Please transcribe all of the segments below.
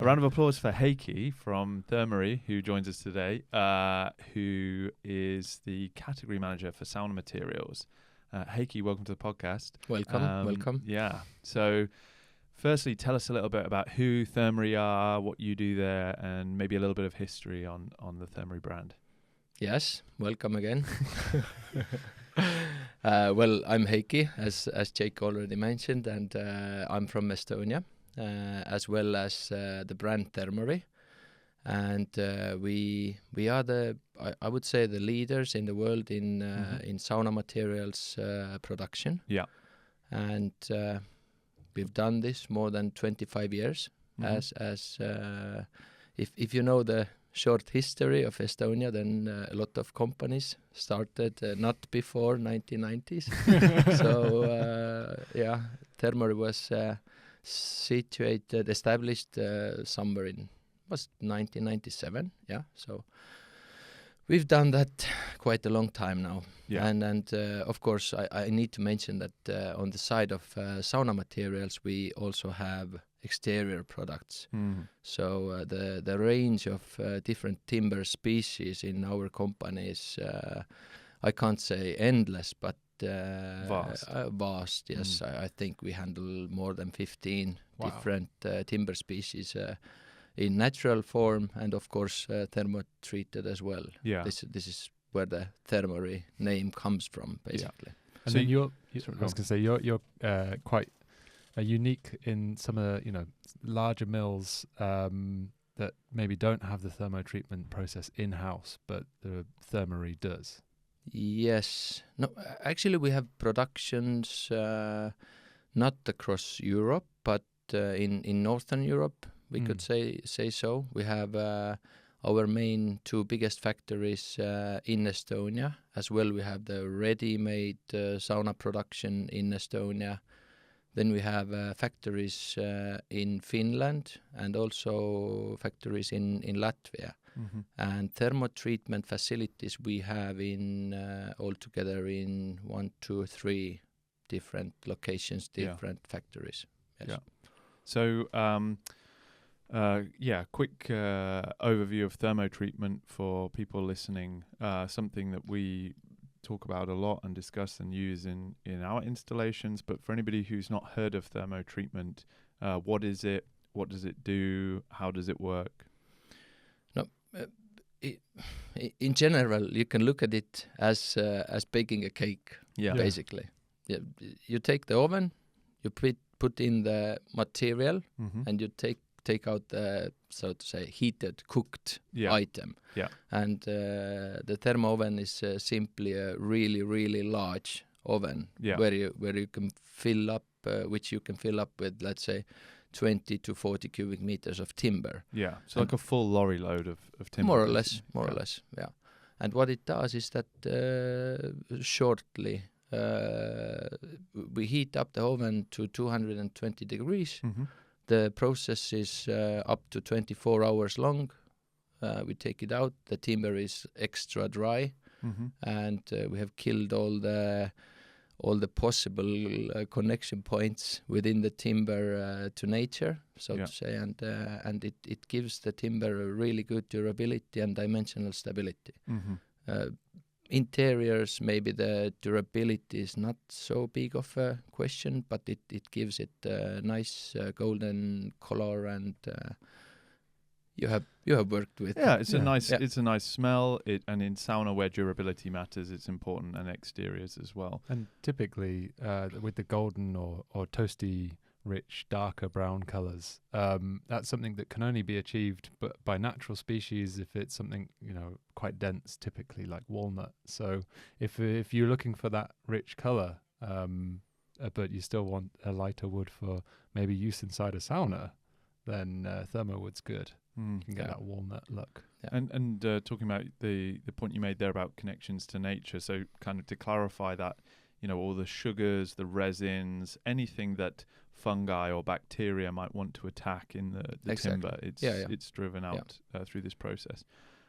A round of applause for Heikki from Thermory, who joins us today, who is the category manager for sauna materials. Heikki, welcome to the podcast. Welcome. Yeah. So, firstly, tell us a little bit about who Thermory are, what you do there, and maybe a little bit of history on the Thermory brand. Yes, welcome again. Well, I'm Heikki, as Jake already mentioned, and I'm from Estonia, as well as the brand Thermory. And we are I would say the leaders in the world in sauna materials production. Yeah. And we've done this more than 25 years. If you know the short history of Estonia, then a lot of companies started not before 1990s. So Thermory was established somewhere in 1997. Yeah, so we've done that quite a long time now. Yeah. And of course I need to mention that on the side of sauna materials we also have exterior products. So the range of different timber species in our company is I can't say endless, but vast. Yes. I think we handle more than 15 different timber species in natural form, and of course thermo-treated as well. Yeah. This is where the Thermory name comes from, basically. Yeah. And so I was going to say you're quite unique in some of the larger mills that maybe don't have the thermo treatment process in house, but the Thermory does. Yes. No, actually we have productions not across Europe, but in Northern Europe, we could say so. We have our main two biggest factories in Estonia. As well, we have the ready-made sauna production in Estonia. Then we have factories in Finland and also factories in Latvia. And thermo-treatment facilities we have in altogether in 1, 2, 3 different locations, different factories. Yes. Yeah. So, quick overview of thermo-treatment for people listening. Something that we talk about a lot and discuss and use in our installations, but for anybody who's not heard of thermo-treatment, what is it? What does it do? How does it work? No, in general, you can look at it as baking a cake, basically. Yeah. You take the oven, you put in the material, and you take out the, so to say, heated, cooked item. Yeah. And the thermo oven is simply a really, really large oven where you can fill up, which you can fill up with, let's say, 20 to 40 cubic meters of timber. Yeah, so like a full lorry load of timber. More or less, yeah. And what it does is that shortly we heat up the oven to 220 degrees. The process is up to 24 hours long. We take it out. The timber is extra dry, and we have killed all the possible connection points within the timber to nature, so to say, and it gives the timber a really good durability and dimensional stability. Interiors, maybe the durability is not so big of a question, but it gives it a nice golden color, and you have worked with. Yeah, it's a nice smell. And in sauna where durability matters, it's important, and exteriors as well. And typically with the golden or toasty, rich, darker brown colors, that's something that can only be achieved by natural species if it's something quite dense, typically like walnut. So if you're looking for that rich color, but you still want a lighter wood for maybe use inside a sauna, then thermowood's good. You can get that walnut look. Yeah. And talking about the point you made there about connections to nature, so kind of to clarify that, all the sugars, the resins, anything that fungi or bacteria might want to attack in the timber, it's driven out through this process.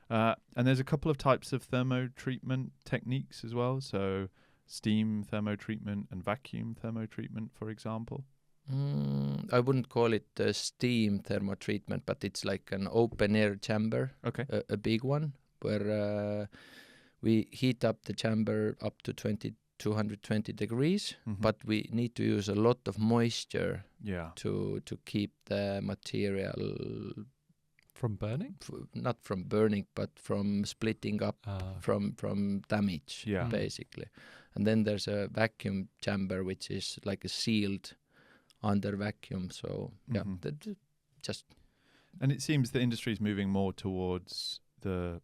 And there's a couple of types of thermo-treatment techniques as well, so steam thermo-treatment and vacuum thermo-treatment, for example. I wouldn't call it a steam thermotreatment, but it's like an open air chamber, Okay. a big one, where we heat up the chamber up to 220 degrees, Mhm. but we need to use a lot of moisture Yeah. to keep the material From burning? not from burning, but from splitting up, from damage, Yeah. basically. And then there's a vacuum chamber, which is like a sealed under vacuum. So yeah, Mhm. just And it seems the industry is moving more towards the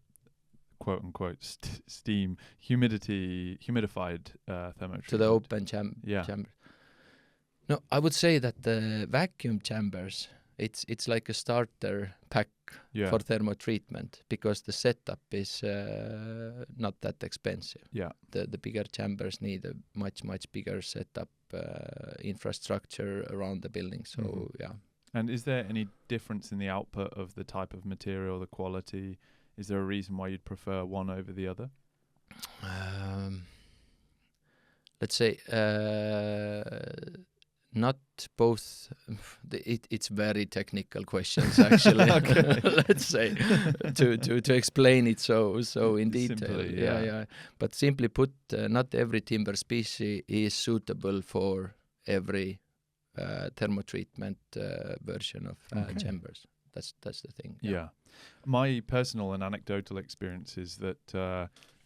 quote unquote steam humidified thermotreatment. to the open Yeah. chamber. No, I would say that the vacuum chambers, it's like a starter pack Yeah. for thermotreatment, because the setup is not that expensive. Yeah. The bigger chambers need a much bigger setup infrastructure around the building. So Mhm. yeah. And is there any difference in the output of the type of material, the quality? Is there a reason why you'd prefer one over the other? Let's say not both. It's very technical questions, actually. Let's say to explain it so in detail. Simply, Yeah. But simply put, not every timber species is suitable for every thermotreatment version of Okay. chambers. That's the thing. Yeah. My personal and anecdotal experience is that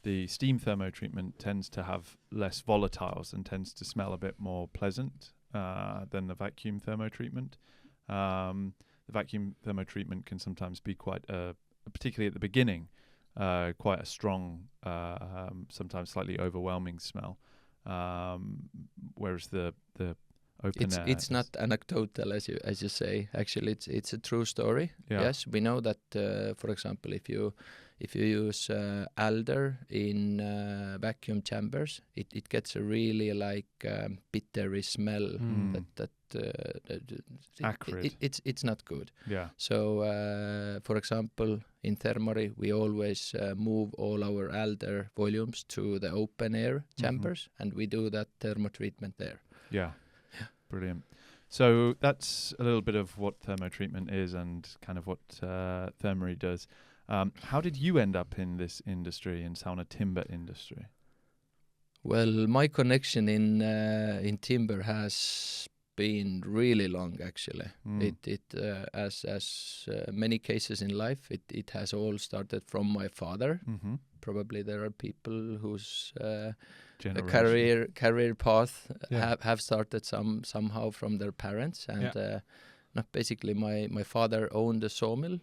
the steam thermotreatment tends to have less volatiles and tends to smell a bit more pleasant than the vacuum thermotreatment. The vacuum thermotreatment can sometimes be quite, particularly at the beginning, quite a strong, sometimes slightly overwhelming smell. Whereas the open air, It's not anecdotal, as you say. Actually, it's a true story. Yeah. Yes, we know that. For example, if you use alder in vacuum chambers, it gets a really bittery smell. That acrid. It's not good. Yeah. So, for example, in Thermory, we always move all our alder volumes to the open air chambers, and we do that thermotreatment there. Yeah. Brilliant. So that's a little bit of what thermotreatment is and kind of what Thermory does. How did you end up in this industry, in sauna timber industry? Well, my connection in timber has been really long, actually. As many cases in life, it has all started from my father. Mm-hmm. Probably there are people whose Generation. career path Yeah. have started somehow from their parents, and basically my father owned a sawmill.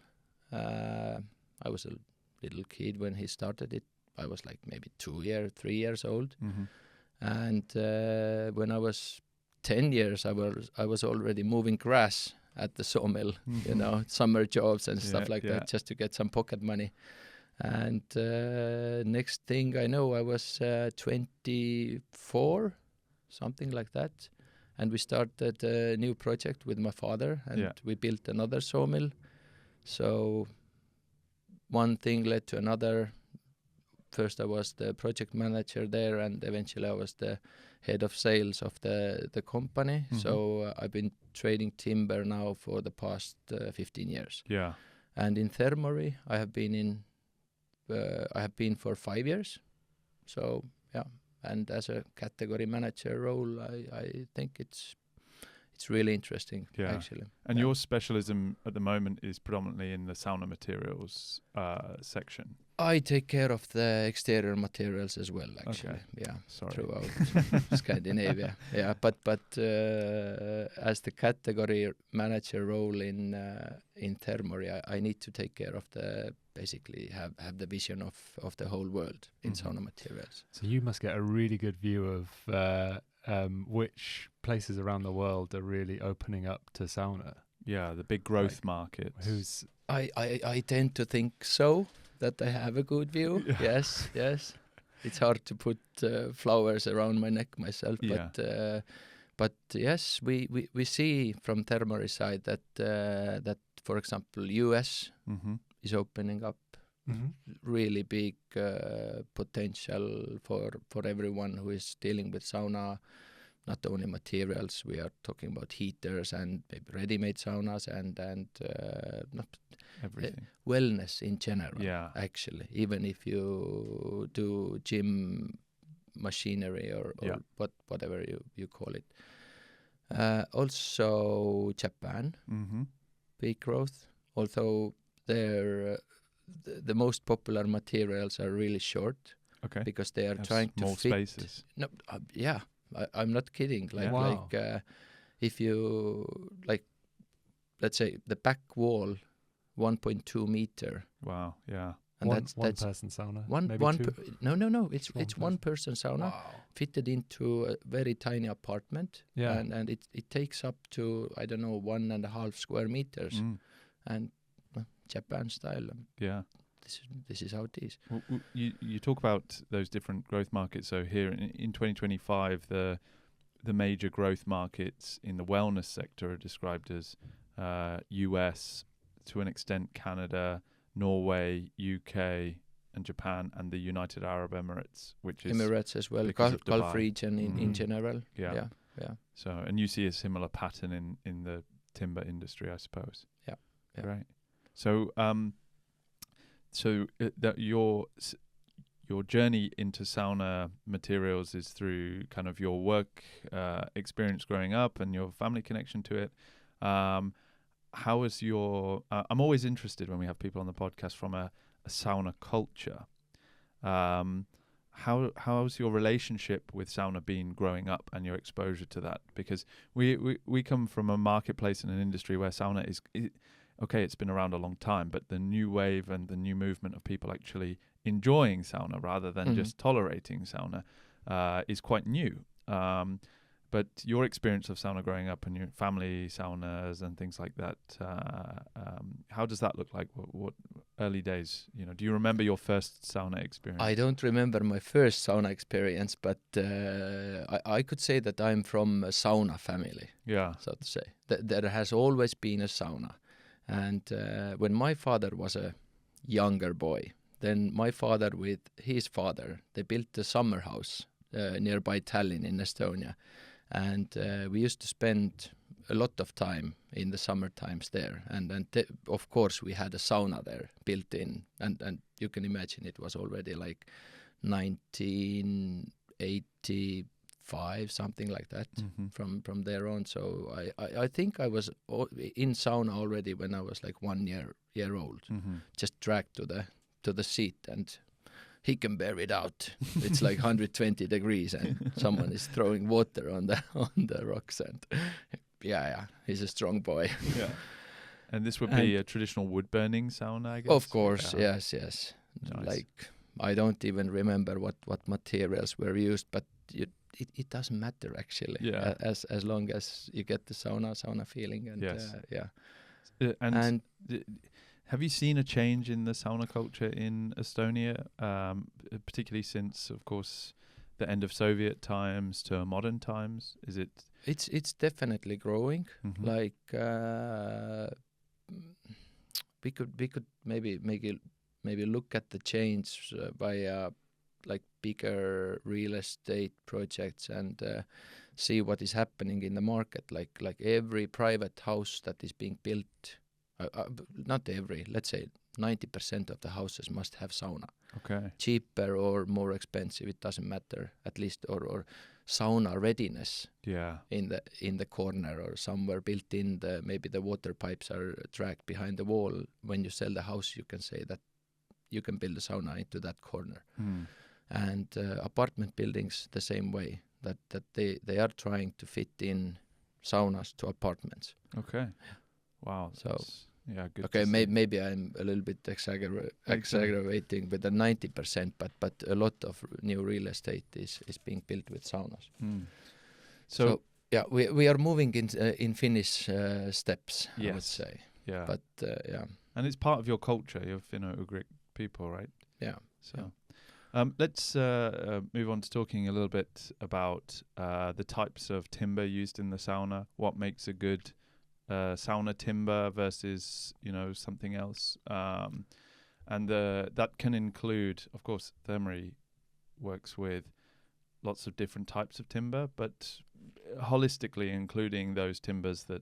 I was a little kid when he started it. I was like maybe 3 years old, Mm-hmm. and when I was 10 years, I was already moving grass at the sawmill. Mm-hmm. Summer jobs and stuff Yeah, like yeah. that, just to get some pocket money. And next thing I know, I was 24, something like that. And we started a new project with my father, and we built another sawmill. So one thing led to another. First I was the project manager there, and eventually I was the head of sales of the company. Mm-hmm. So I've been trading timber now for the past 15 years. Yeah. And in Thermory, I have been for 5 years. So yeah, and as a category manager role, I think it's really interesting, actually. And your specialism at the moment is predominantly in the sauna materials section. I take care of the exterior materials as well, actually. Okay. Yeah, Sorry. throughout Scandinavia. Yeah, but as the category manager role in Thermory, I need to take care of basically have the vision of the whole world in sauna materials. So you must get a really good view of which places around the world are really opening up to sauna. Yeah, the big growth markets. I tend to think so, that I have a good view. Yeah. Yes. It's hard to put flowers around my neck myself, but yes, we see from Thermory side that for example US is opening up really big potential for everyone who is dealing with sauna not only materials. We are talking about heaters and maybe ready-made saunas and Everything. wellness in general. Yeah. Actually, even if you do gym machinery or Yeah. whatever you call it. Also, Japan, Mm-hmm. big growth. Although their the most popular materials are really short Okay. because they are Have trying to small fit. spaces. No, yeah, I'm not kidding. Like Yeah. Wow. if you like, let's say the back wall, 1.2 meter, Wow. Yeah. and one that's person sauna. one maybe one two. no. It's One one person sauna Wow. fitted into a very tiny apartment, Yeah. and it takes up to, I don't know, 1.5 square meters, Mm. and Japan style. Yeah. This is how it is. Well, you talk about those different growth markets. So here in 2025, the major growth markets in the wellness sector are described as US, to an extent Canada, Norway, UK, and Japan, and the United Arab Emirates, which is Emirates as well, because of Gulf Dubai. region in general. Yeah. Yeah. So, and you see a similar pattern in the timber industry, I suppose. Yeah. Great. So, that your journey into sauna materials is through kind of your work experience growing up and your family connection to it. How is your? I'm always interested when we have people on the podcast from a sauna culture. How's your relationship with sauna been growing up and your exposure to that? Because we come from a marketplace and an industry where sauna is okay, it's been around a long time, but the new wave and the new movement of people actually enjoying sauna rather than just tolerating sauna is quite new. But your experience of sauna growing up and your family saunas and things like that, how does that look like? What early days? Do you remember your first sauna experience? I don't remember my first sauna experience, but I could say that I'm from a sauna family, Yeah. so to say. There has always been a sauna. And when my father was a younger boy, then my father with his father, they built a summer house nearby Tallinn in Estonia. And we used to spend a lot of time in the summer times there. And of course, we had a sauna there built in. And you can imagine it was already like 1985, something like that, from there on. So I think I was in sauna already when I was like 1 year old, just dragged to the seat, and he can bear it out. It's like 120 degrees and someone is throwing water on the rocks, and he's a strong boy. Yeah. And this would be a traditional wood burning sauna, I guess. Of course, yes. Nice. Like, I don't even remember what materials were used, but it doesn't matter actually. Yeah. As long as you get the sauna feeling, and Yes. And have you seen a change in the sauna culture in Estonia, particularly since, of course, the end of Soviet times to modern times? Is it? It's definitely growing. Like we could maybe look at the change by like bigger real estate projects and see what is happening in the market. Like every private house that is being built. Not every, let's say 90% of the houses must have sauna. Okay. Cheaper or more expensive, it doesn't matter. At least or sauna readiness. Yeah. In the corner or somewhere built in. Maybe the water pipes are dragged behind the wall. When you sell the house, you can say that you can build a sauna into that corner. And apartment buildings the same way. That they are trying to fit in saunas to apartments. Okay. Wow. So good. Okay, maybe I'm a little bit exaggerating with the 90%, but a lot of new real estate is being built with saunas. So we are moving in Finnish steps, yes. I would say. Yeah. But and it's part of your culture. You're Finno-Ugric people, right? Yeah. So. Let's move on to talking a little bit about the types of timber used in the sauna. What makes a good sauna timber versus something else, and that can include, of course, Thermory works with lots of different types of timber, but holistically including those timbers that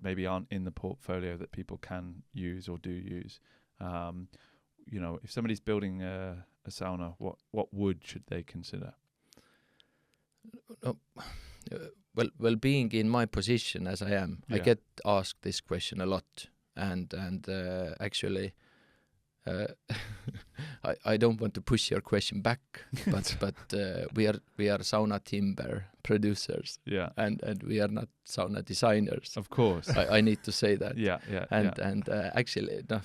maybe aren't in the portfolio that people can use or do use. If somebody's building a sauna, what wood should they consider? Well, being in my position as I am, I get asked this question a lot, and actually, I don't want to push your question back, but we are sauna timber producers, and we are not sauna designers. Of course, I need to say that. And actually, no,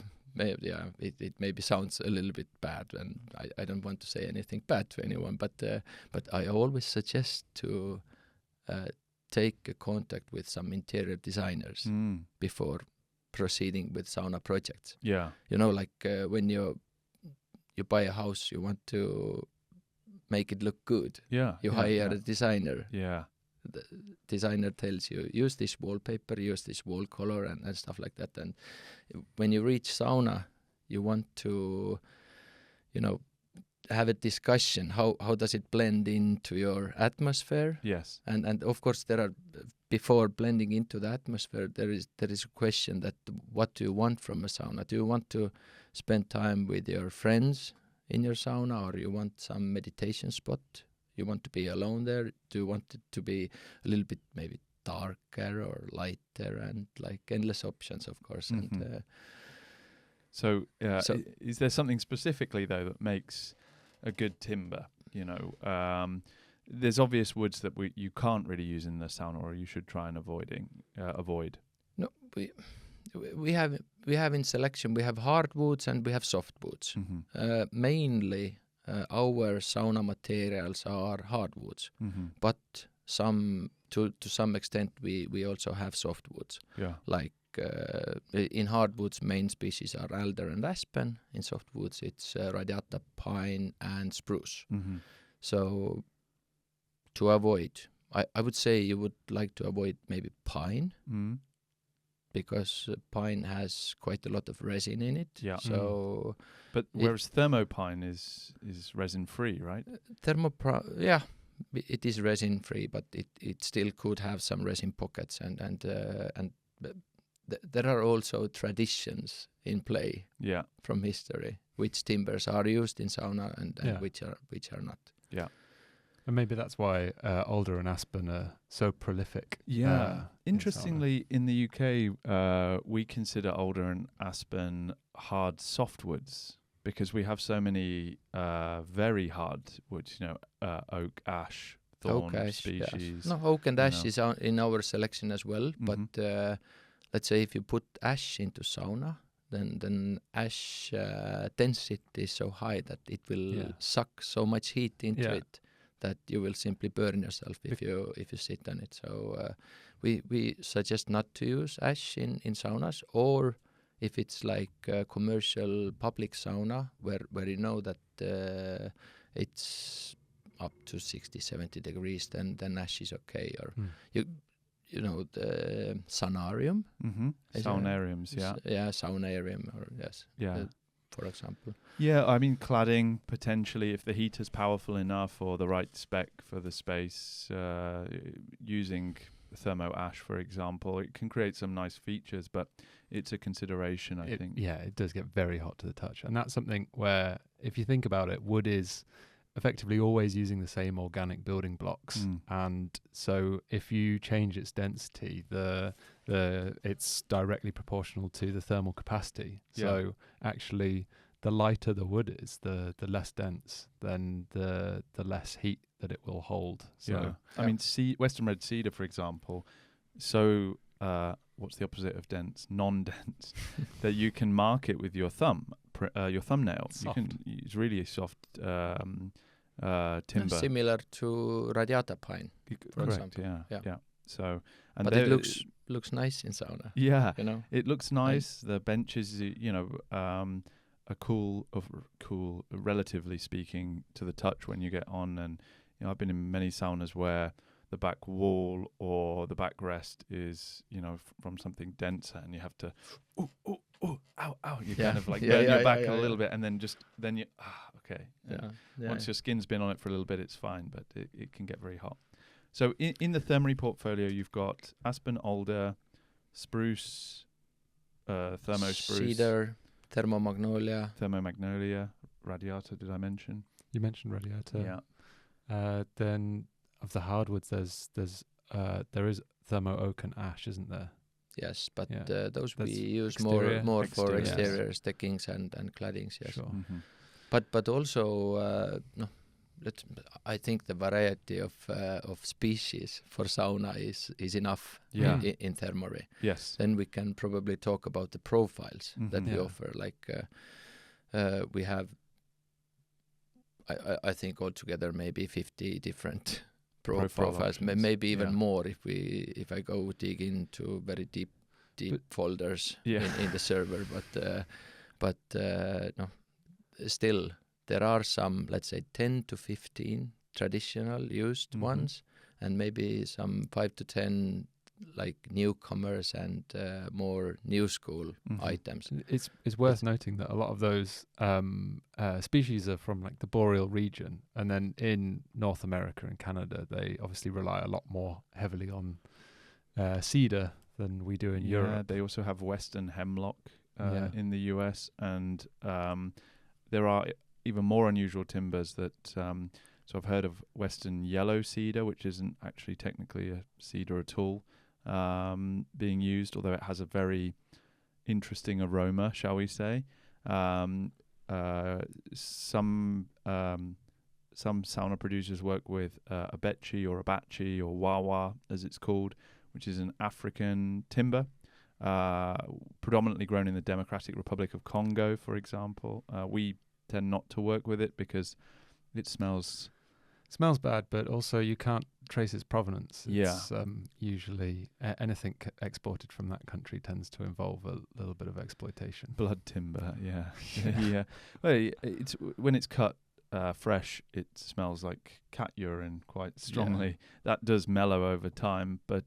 it maybe sounds a little bit bad, and I don't want to say anything bad to anyone, but I always suggest to take a contact with some interior designers before proceeding with sauna projects. Yeah. When you buy a house, you want to make it look good. Yeah. You hire a designer. Yeah. The designer tells you, use this wallpaper, use this wall color, and stuff like that. And when you reach sauna, you want to, have a discussion. How does it blend into your atmosphere? Yes. And of course, before blending into the atmosphere, there is a question that what do you want from a sauna? Do you want to spend time with your friends in your sauna, or you want some meditation spot? You want to be alone there? Do you want it to be a little bit maybe darker or lighter, and like endless options, of course. Mm-hmm. And so is there something specifically though that makes a good timber? There's obvious woods that you can't really use in the sauna, or you should try and avoid. No, we have in selection, we have hardwoods and we have softwoods. Mm-hmm. Mainly our sauna materials are hardwoods, but to some extent we also have softwoods. Yeah. Like in hardwoods, main species are alder and aspen. In softwoods, it's radiata, pine, and spruce. Mm-hmm. So to avoid, I would say you would like to avoid maybe pine, because pine has quite a lot of resin in it. Yeah. So, but whereas thermopine is resin free, right? It is resin free, but it still could have some resin pockets, and there are also traditions in play from history, which timbers are used in sauna and which are not. Yeah. And maybe that's why alder and aspen are so prolific. Yeah. Interestingly, in the UK, we consider alder and aspen hard softwoods because we have so many very hard woods, oak, ash, thorn species. Yes. No, oak and ash is in our selection as well. Mm-hmm. But let's say if you put ash into sauna, then ash density is so high that it will suck so much heat into it that you will simply burn yourself if you sit on it. So we suggest not to use ash in saunas, or if it's like a commercial public sauna where you know that it's up to 60-70 degrees, then ash is okay. Or you know the saunarium. Mm-hmm. Saunariums, saunarium, or for example. Yeah, I mean cladding potentially if the heater's powerful enough or the right spec for the space. Using thermo ash, for example, it can create some nice features, but it's a consideration, I think. Yeah, it does get very hot to the touch, and that's something where, if you think about it, wood is effectively always using the same organic building blocks, and so if you change its density, it's directly proportional to the thermal capacity. So actually, the lighter the wood is, the less dense, then the less heat that it will hold. So I mean, Western red cedar, for example, so what's the opposite of dense? Non-dense. That you can mark it with your your thumbnail. It's really a soft timber. Similar to radiata pine, for Correct, example. Yeah. So, but it looks nice in sauna. Yeah, it looks nice. The benches, are cool, relatively speaking, to the touch when you get on. And I've been in many saunas where the back wall or the backrest is, from something denser, and you have to, ow. You kind of like burn your back a little bit, and then okay. Yeah. Once your skin's been on it for a little bit, it's fine, but it can get very hot. So in the Thermory portfolio, you've got aspen, alder, spruce, thermo spruce, cedar, thermomagnolia, radiata. Did I mention? You mentioned radiata. Yeah. Then of the hardwoods, there is thermo oak and ash, isn't there? Yes, but Yeah. those That's we use exterior. more for Exterior. exterior deckings and claddings. Yes, Sure. Mm-hmm. but also I think the variety of species for sauna is enough. Yeah. In Thermory. Yes. Then we can probably talk about the profiles that we Yeah. offer. Like we have, I think altogether maybe 50 different profiles, options. maybe even Yeah. more if I go dig into very deep folders Yeah. in the server. But no, still there are some, let's say 10 to 15 traditional used ones, and maybe some 5 to 10 like newcomers and more new school items. It's worth noting that a lot of those species are from like the boreal region, and then in North America and Canada, they obviously rely a lot more heavily on cedar than we do in Europe. They also have western hemlock Yeah. in the US, and there are even more unusual timbers that. So I've heard of western yellow cedar, which isn't actually technically a cedar at all, being used, although it has a very interesting aroma, shall we say. Some sauna producers work with abechi or abachi or wawa, as it's called, which is an African timber, predominantly grown in the Democratic Republic of Congo, for example. We tend not to work with it because it smells bad, but also you can't trace its provenance. It's usually anything exported from that country tends to involve a little bit of exploitation. blood timber. Yeah. Yeah. Well, it's when it's cut fresh, it smells like cat urine quite strongly. That does mellow over time, but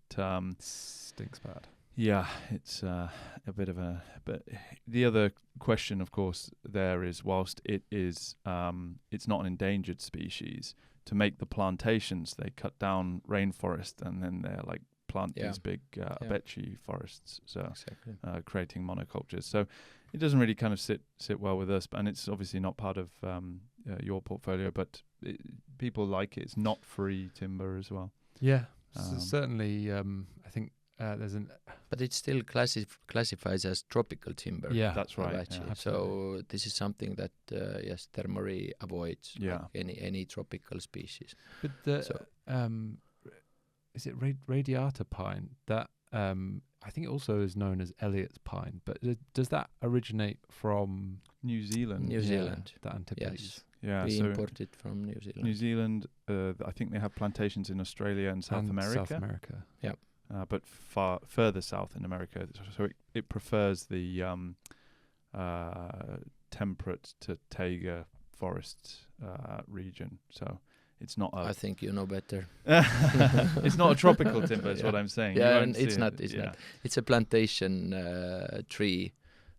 Stinks bad. yeah, it's a bit of a. But the other question, of course, there is, whilst it is, it's not an endangered species. To make the plantations, they cut down rainforest and then they're like plant these big abechi forests, so Exactly. creating monocultures. So it doesn't really kind of sit well with us, and it's obviously not part of your portfolio. But people like it. It's not free timber as well. Yeah, certainly. I think there's an. But it still classifies as tropical timber. Yeah, that's right. Actually. Yeah, so this is something that yes, Thermory avoids. Yeah. Like any tropical species. But is it radiata pine? That I think it also is known as Elliott's pine. But does that originate from New Zealand. New Zealand. The Antipodes? Yes. Yeah, We so import it from New Zealand. New Zealand. I think they have plantations in Australia and South America. South America. But far further south in America, so it prefers the temperate to taiga forest region. So it's not I think you know better. it's not a tropical timber. Is what I'm saying. Yeah, You and won't it's see not. it. It's Yeah. not. It's a plantation tree,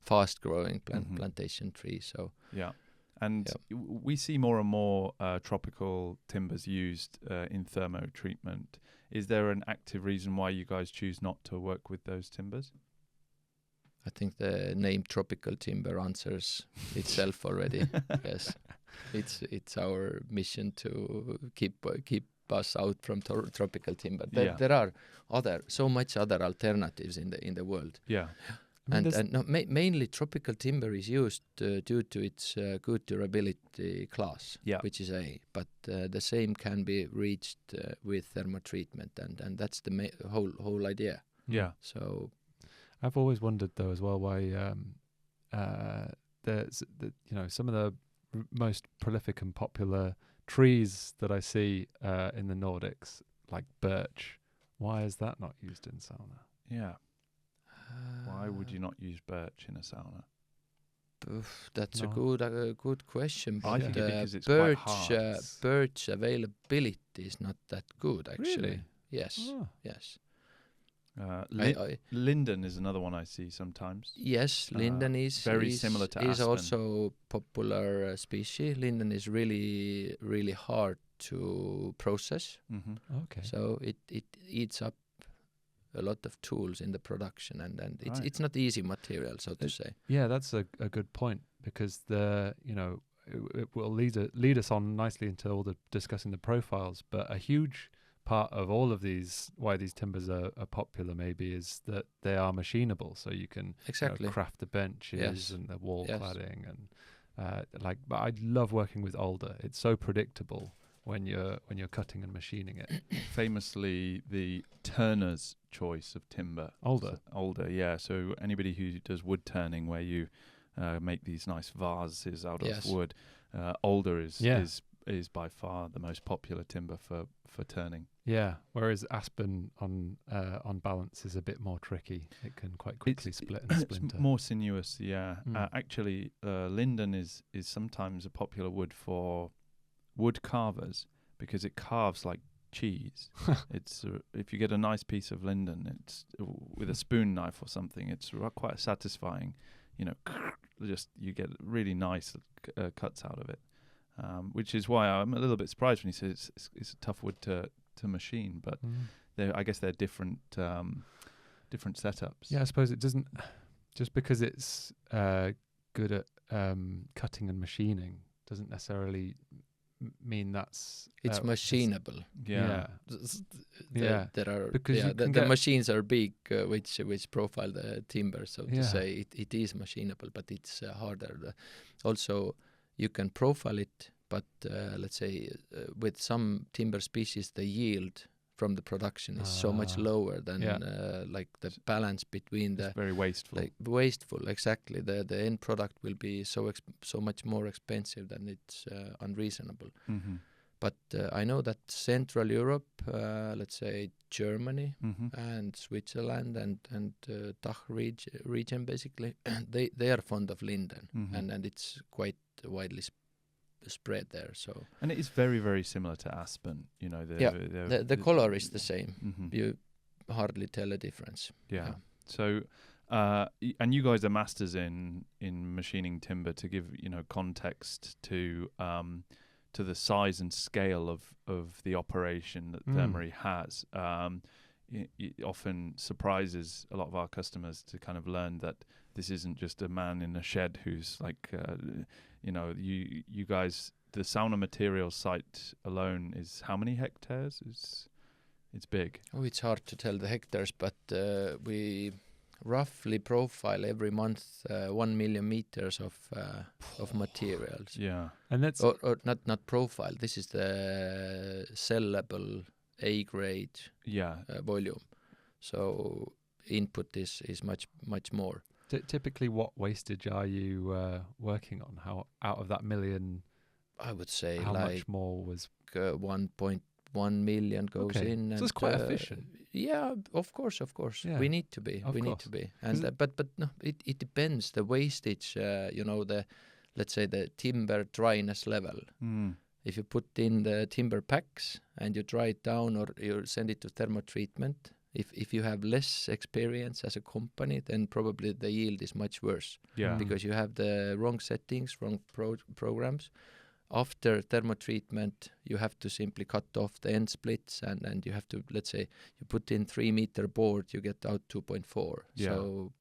fast-growing Mhm. plantation tree. So Yeah, and we see more and more tropical timbers used in thermo treatment. Is there an active reason why you guys choose not to work with those timbers? I think the name tropical timber answers itself already. Yes, it's our mission to keep us out from tropical timber. There are so much other alternatives in the world. Yeah. Mainly tropical timber is used due to its good durability class, which is A. But the same can be reached with thermotreatment, and that's the whole idea. Yeah. So I've always wondered though as well why some of the most prolific and popular trees that I see in the Nordics, like birch, why is that not used in sauna? Yeah. Why would you not use birch in a sauna? That's No. a good question. I But think because it's quite hard. birch availability is not that good, actually. Really? Yes. Oh. Yes. Linden is another one I see sometimes. Yes, linden is very similar to is aspen. also popular species. Linden is really really hard to process, Okay. so it eats up a lot of tools in the production, and Right. it's not easy material, so to say. Yeah, that's a good point, because it will lead us on nicely into all the discussing the profiles. But a huge part of all of these, why these timbers are popular, maybe, is that they are machinable, so you can Exactly. craft the benches Yes. and the wall Yes. cladding, and but I love working with alder. It's so predictable when you're cutting and machining it. Famously, the turner's choice of timber. Alder. Alder, yeah. So anybody who does wood turning, where you make these nice vases out Yes. of wood, alder is Yeah. is by far the most popular timber for turning. Yeah, whereas aspen on balance is a bit more tricky. It can quite quickly split and It's splinter. more sinuous, yeah. Mm. Actually, linden is sometimes a popular wood for wood carvers, because it carves like cheese. It's if you get a nice piece of linden, it's with a spoon knife or something, it's quite satisfying. Just you get really nice cuts out of it, which is why I'm a little bit surprised when he says it's a tough wood to machine. But I guess they're different setups. Yeah, I suppose it doesn't, just because it's good at cutting and machining doesn't necessarily mean that's It's machinable. Yeah. There are Because you can the get- machines are big, which profile the timber, so Yeah. to say. It is machinable, but it's harder. Also, you can profile it, but let's say with some timber species, the yield from the production is so much lower than like the balance between It's the very wasteful. like wasteful. Exactly, the end product will be so much more expensive than it's unreasonable. Mm-hmm. But I know that Central Europe, let's say Germany Mm-hmm. and Switzerland and DACH region basically, they are fond of linden, Mhm. and it's quite widely spread there. So And it is very, very similar to aspen. the color is the same. Mm-hmm. You hardly tell a difference. Yeah. So, and you guys are masters in machining timber. To give context to the size and scale of the operation that Thermory has. It often surprises a lot of our customers to kind of learn that this isn't just a man in a shed who's like, you guys. The sauna materials site alone is how many hectares? It's big. Oh, it's hard to tell the hectares, but we roughly profile every month 1 million meters of materials. Yeah. And that's Or not profile. This is the sellable A grade volume. So input is much more. typically, what wastage are you working on? How out of that million, I would say how like much more was? 1.1 million goes Okay. in. So and it's quite efficient. Yeah, of course. Yeah, We need to be. of We need course. to be. And but no, it depends. The wastage, let's say the timber dryness level. Mm. If you put in the timber packs and you dry it down or you send it to thermotreatment, if you have less experience as a company, then probably the yield is much worse Yeah. because you have the wrong settings, wrong programs. After thermotreatment, you have to simply cut off the end splits and you have to, let's say, you put in 3 meter board, you get out 2.4. Yeah. So,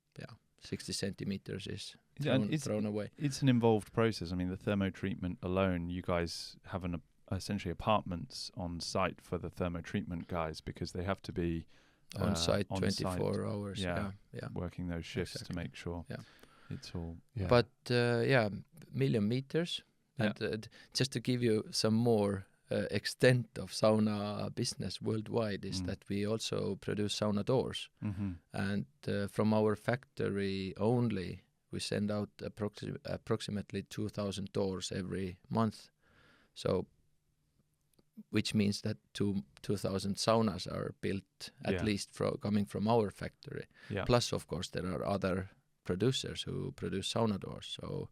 60 centimeters is Yeah, and thrown away. It's an involved process. I mean, the thermotreatment alone, you guys have essentially apartments on site for the thermotreatment guys because they have to be On site on 24 site. hours. Yeah. Yeah. working those shifts Exactly. to make sure Yeah. it's all. Yeah. But million meters. Yeah. And just to give you some more extent of sauna business worldwide is that we also produce sauna doors. Mm-hmm. And from our factory only, we send out approximately 2,000 doors every month. So, which means that 2,000 saunas are built at least coming from our factory. Yeah. Plus, of course, there are other producers who produce sauna doors. So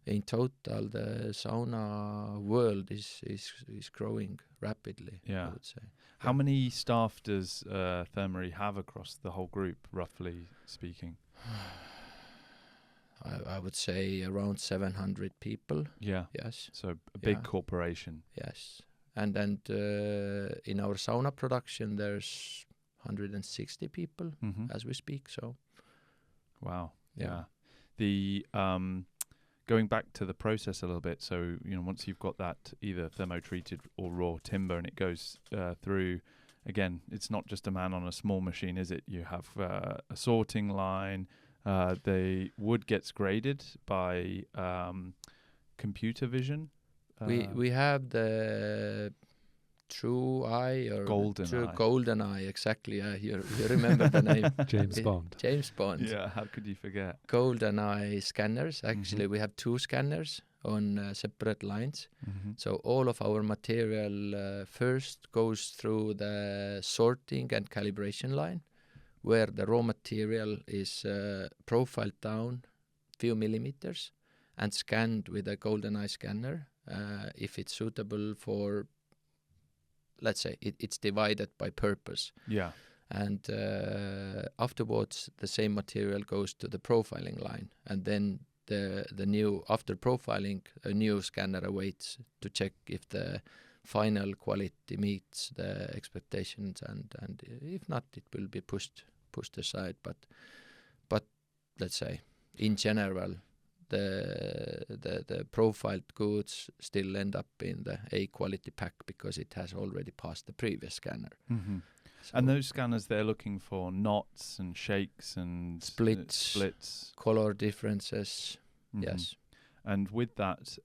in total, the sauna world is growing rapidly, Yeah. I would say. How many staff does Thermory have across the whole group, roughly speaking? I would say around 700 people. Yeah. Yes. So a big Yeah. corporation. Yes. And in our sauna production, there's 160 people Mm-hmm. as we speak. So Wow. Yeah. Yeah. The going back to the process a little bit. So once you've got that either thermo-treated or raw timber, and it goes through. Again, it's not just a man on a small machine, is it? You have a sorting line. The wood gets graded by computer vision. we have the True Eye or Golden Eye. Golden Eye, exactly. You remember the name? James Bond. James Bond. Yeah, how could you forget? Golden Eye scanners. Actually, we have 2 scanners on separate lines. Mm-hmm. So all of our material first goes through the sorting and calibration line, where the raw material is profiled down few millimeters and scanned with a golden eye scanner. If it's suitable for, let's say, it's divided by purpose. Yeah. And afterwards, the same material goes to the profiling line, and then the new, after profiling, a new scanner awaits to check if the final quality meets the expectations, and if not, it will be pushed aside. But let's say, in general, the profiled goods still end up in the A quality pack because it has already passed the previous scanner. Mm-hmm. So And those scanners, they're looking for knots and shakes and splits. color differences. Mhm. Yes. And with that,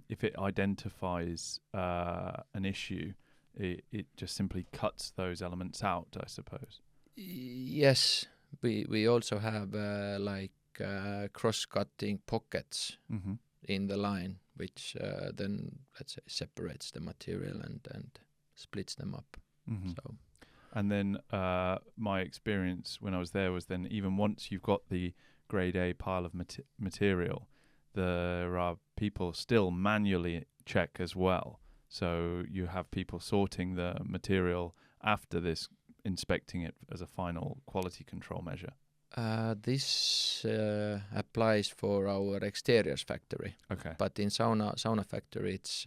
if it identifies an issue, it just simply cuts those elements out, I suppose. Yes, we also have cross-cutting pockets Mm-hmm. in the line, which then, let's say, separates the material and splits them up. Mm-hmm. So And then my experience when I was there was then even once you've got the grade A pile of material, there are people still manually check as well. So you have people sorting the material after this, inspecting it as a final quality control measure. this applies for our exteriors factory, Okay. but in sauna factory it's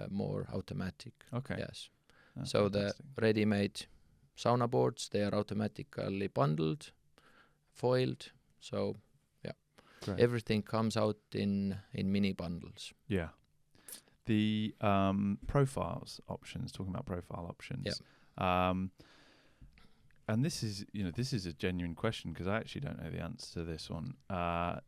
more automatic. Okay. Yes. That's So the fantastic. ready-made sauna boards, they are automatically bundled, foiled. So Great. everything comes out in mini bundles. Yeah. The profiles options, talking about profile options. And this is a genuine question because I actually don't know the answer to this one.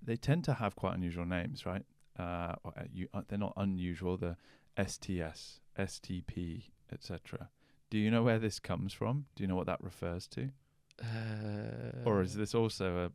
They tend to have quite unusual names, right? They're not unusual. The STS, STP, etc. Do you know where this comes from? Do you know what that refers to? Or is this also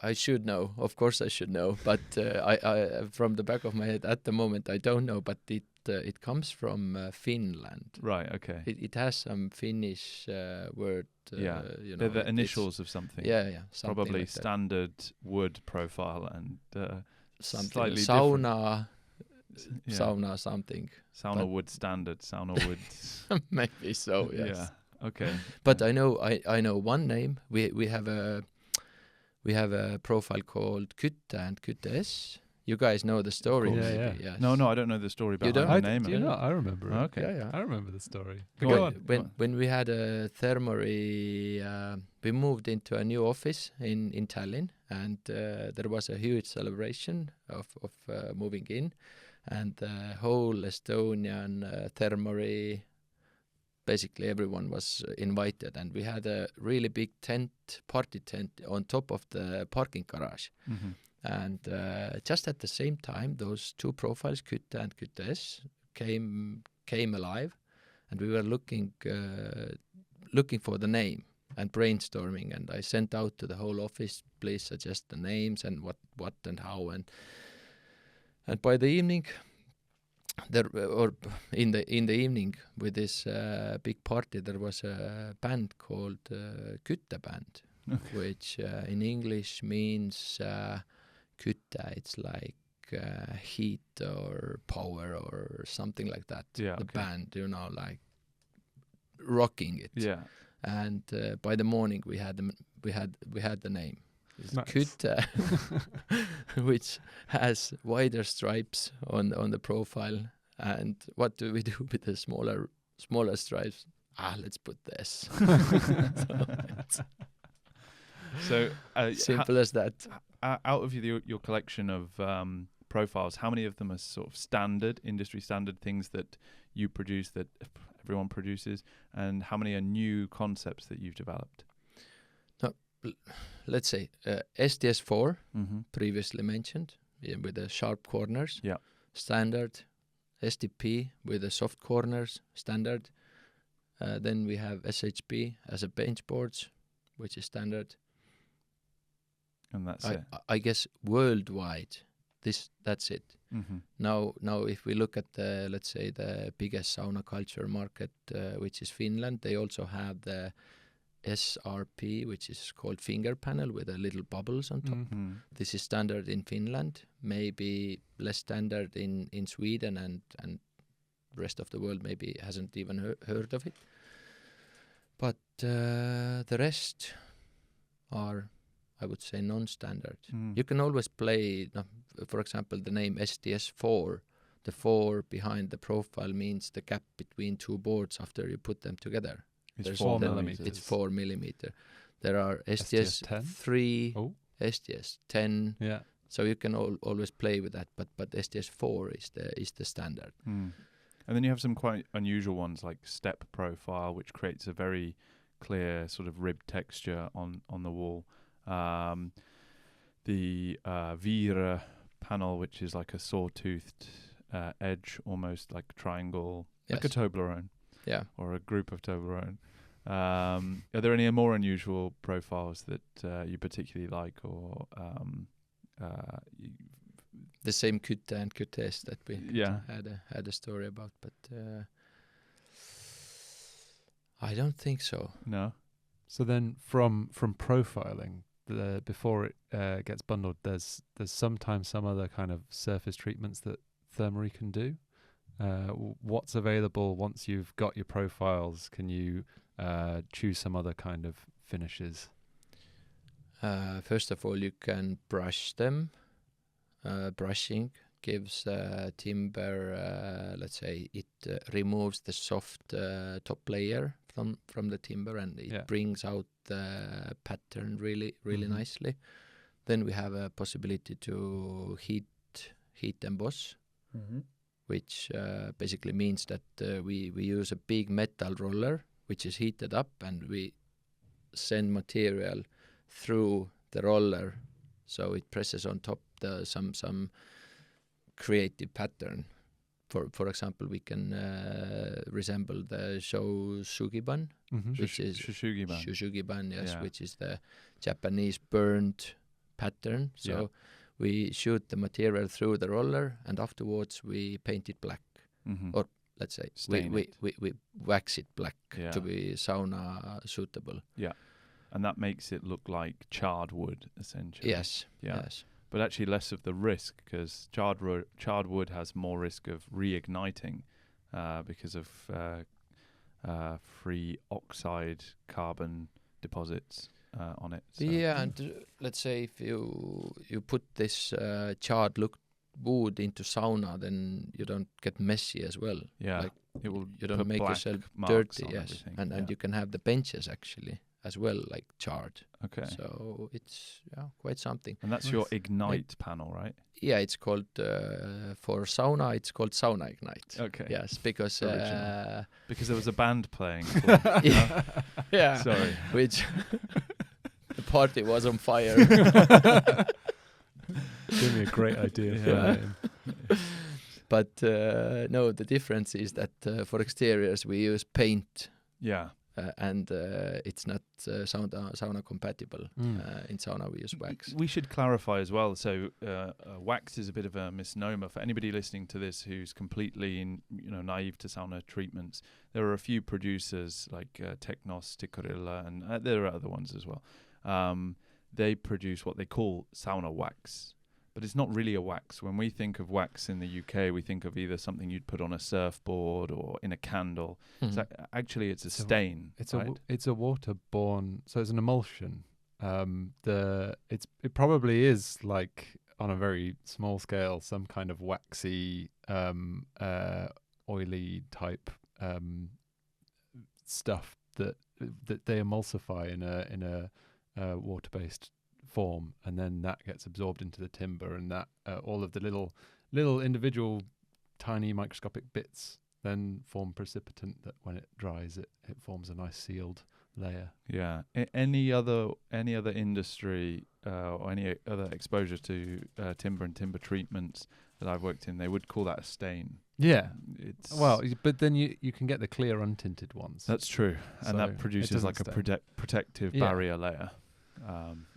I should know. Of course, I should know. But I from the back of my head at the moment, I don't know. But it comes from Finland. right? Okay. It has some Finnish word. Yeah. You know, They're the it's- initials of something. Yeah. Something Probably like that. standard wood profile and Something. slightly Sauna, yeah. sauna, something. Sauna but- wood standard. Sauna wood. Maybe so. Yes. Yeah. Okay. But I know one name. We have a profile called Kytte and Kytte S. You guys know the story, course. maybe? Yeah. Yes. No, I don't know the story You behind don't? the name. Do you of it. not? I remember it. Okay. Yeah. I remember the story. Go Go on. on. When we had a Thermory, we moved into a new office in Tallinn, and there was a huge celebration of moving in, and the whole Estonian Thermory, basically everyone was invited, and we had a really big party tent on top of the parking garage. Mhm. And just at the same time, those 2 profiles, Kytte and Kytte S, came alive, and we were looking for the name and brainstorming. And I sent out to the whole office, please suggest the names and what and how. And by the evening, in the evening with this big party, there was a band called Kytte Band, which in English means Kytte. It's like heat or power or something like that. Yeah, The okay. band, like rocking it. Yeah. And by the morning we had the name. It's Nice. Kutta, which has wider stripes on the profile. And what do we do with the smaller stripes? Let's put this. So Simple as that. out of your collection of profiles, how many of them are sort of standard, industry standard things that you produce that everyone produces, and how many are new concepts that you've developed? Let's say STS4, Mm-hmm. previously mentioned, with the sharp corners. Yeah. Standard. STP with the soft corners, standard. Then we have SHP as a bench boards, which is standard. And that's it. I guess worldwide, that's it. Mm-hmm. Now, if we look at let's say the biggest sauna culture market, which is Finland, they also have the SRP, which is called finger panel with a little bubbles on top. Mm-hmm. This is standard in Finland, maybe less standard in Sweden, and rest of the world maybe hasn't even heard of it. But the rest are, I would say, non-standard. Mm. You can always play, for example, the name STS4. The 4 behind the profile means the gap between two boards after you put them together. It's There's 4 the- millimeters. It's 4 millimeter. There are STS 10? STS3, Oh. STS 10. Yeah. So you can always play with that, but STS4 is the standard. Mm. And then you have some quite unusual ones like step profile, which creates a very clear sort of rib texture on the wall. The Vira panel, which is like a sawtoothed edge, almost like a triangle, like a Yes. Toblerone. Yeah. Or a group of Toblerone. Are there any more unusual profiles that you particularly like, or The same Kutta and Kuttes that we Yeah. had a story about, but I don't think so. no? So then, from profiling, before it gets bundled, there's sometimes some other kind of surface treatments that Thermory can do. What's available once you've got your profiles? Can you choose some other kind of finishes? First of all, you can brush them. Brushing gives timber, let's say, it removes the soft top layer from the timber, and it Yeah. brings out the pattern really Mhm. nicely. Then we have a possibility to heat emboss, which basically means that we use a big metal roller which is heated up, and we send material through the roller, so it presses on top some creative pattern. For example, we can resemble the Shoshugiban, Mm-hmm. which is Shushugiban. Shushugiban, yes, Yeah. which is the Japanese burnt pattern. So Yeah. we shoot the material through the roller, and afterwards we paint it black. Mm-hmm. Or let's say Stain we, it. we wax it black Yeah. to be sauna suitable. And that makes it look like charred wood, essentially. Yes. Yeah. Yes. But actually less of the risk, because charred wood has more risk of reigniting because of free oxide carbon deposits on it. So. Yeah, and let's say if you put this charred wood into sauna, then you don't get messy as well. Yeah. Like, it will you don't put make black yourself marks dirty. on Yes, everything. and Yeah. you can have the benches actually as well, like charred. Okay. So it's quite something. And that's your Nice. Ignite panel, right? Yeah, it's called for sauna. It's called Sauna Ignite. Okay. Yes, because Original. Because there was a band playing. yeah, yeah, Sorry. which the party was on fire. Give me a great idea for Yeah. a name. But no, the difference is that for exteriors we use paint, Yeah. and it's not sauna compatible. In sauna we use wax. We should clarify as well. So wax is a bit of a misnomer for anybody listening to this who's completely naive to sauna treatments. There are a few producers like Teknos, Tikurilla, and there are other ones as well. They produce what they call sauna wax. but it's not really a wax. When we think of wax in the UK, we think of either something you'd put on a surfboard or in a candle. So actually, it's a stain. It's right? it's a waterborne, so it's an emulsion. It probably is like on a very small scale some kind of waxy, oily type stuff that they emulsify in a water-based form, and then that gets absorbed into the timber, and that all of the little individual tiny microscopic bits then form precipitant that when it dries it forms a nice sealed layer. Yeah. Any other industry or any other exposure to timber and timber treatments that I've worked in, they would call that a stain. Yeah. It's But then you can get the clear untinted ones. That's true, So and that it produces doesn't like a stain. protective Yeah. barrier layer.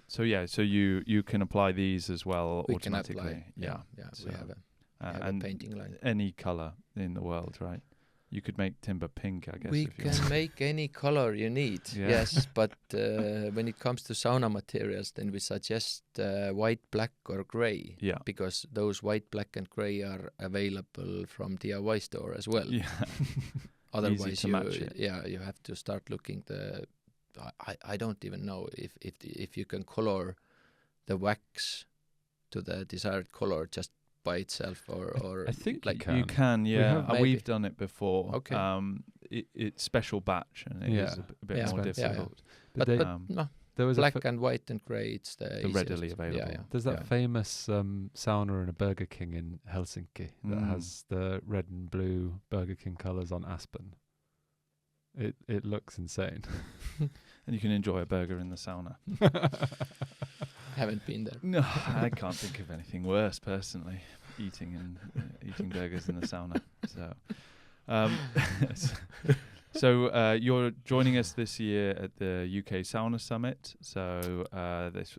So you can apply these as well We can automatically. apply. Yeah. So, We have a and painting line. any color in the world, right? You could make timber pink, I guess. We if you can make any color you need, Yeah. yes, but when it comes to sauna materials, then we suggest white, black, or gray, Yeah. because those white, black, and gray are available from DIY store as well. Yeah. Otherwise, to match it. you have to start looking I don't even know if you can color the wax to the desired color just by itself, or I think like you can. Yeah, have- Maybe. we've done it before. Okay. It's special batch, and it is Yeah. a bit Yeah. more Expensive. Yeah, yeah. difficult. but they- no, there was black and white and gray, it's the easiest. readily available. Yeah. There's that Yeah. famous sauna in a Burger King in Helsinki that has the red and blue Burger King colours on aspen. It looks insane. And you can enjoy a burger in the sauna. Haven't been there. No, I can't think of anything worse personally. Eating burgers in the sauna. So, you're joining us this year at the UK Sauna Summit. So